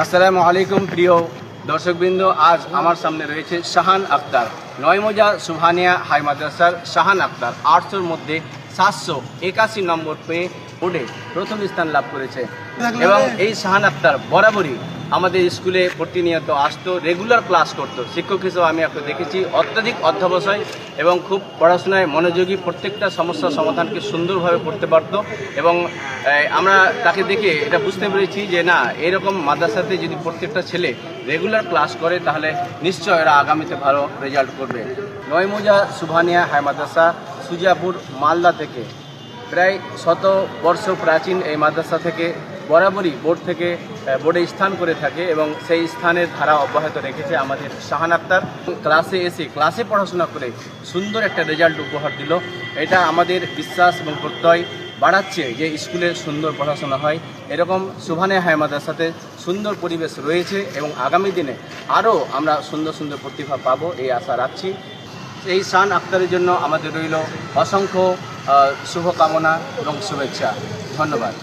আসসালামু আলাইকুম প্রিয় দর্শকবৃন্দ, আজ আমার সামনে রয়েছে শাহান আক্তার। নয়মোজা সুবহানিয়া হাই মাদ্রাসার শাহান আক্তার 800-র মধ্যে 781 নম্বর পেয়ে বোর্ডে প্রথম স্থান লাভ করেছে এবং এই শাহান আক্তার বরাবরই আমাদের স্কুলে প্রতিনিয়ত আসতো, রেগুলার ক্লাস করতো। শিক্ষক হিসেবে আমি ওকে দেখেছি অত্যধিক অধ্যবসায় এবং খুব পড়াশোনায় মনোযোগী, প্রত্যেকটা সমস্যার সমাধানকে সুন্দরভাবে করতে পারত এবং আমরা তাকে দেখে এটা বুঝতে পেরেছি যে না, এরকম মাদ্রাসাতে যদি প্রত্যেকটা ছেলে রেগুলার ক্লাস করে তাহলে নিশ্চয় এরা আগামীতে ভালো রেজাল্ট করবে। নয়মোজা সুবহানিয়া হাই মাদ্রাসা সুজাপুর মালদা থেকে প্রায় 100 বর্ষ প্রাচীন এই মাদ্রাসা থেকে বরাবরই বোর্ডে স্থান করে থাকে এবং সেই স্থানের ধারা অব্যাহত রেখেছে আমাদের শাহান আক্তার। ক্লাসে পড়াশোনা করে সুন্দর একটা রেজাল্ট উপহার দিল। এটা আমাদের বিশ্বাস এবং প্রত্যয় বাড়াচ্ছে যে স্কুলে সুন্দর পড়াশোনা হয়। এরকম সুবহানিয়া হাই মাদ্রাসাতে সুন্দর পরিবেশ রয়েছে এবং আগামী দিনে আরও আমরা সুন্দর সুন্দর প্রতিভা পাবো এই আশা রাখছি। এই শাহান আক্তারের জন্য আমাদের রইল অসংখ্য শুভকামনা এবং শুভেচ্ছা। ধন্যবাদ।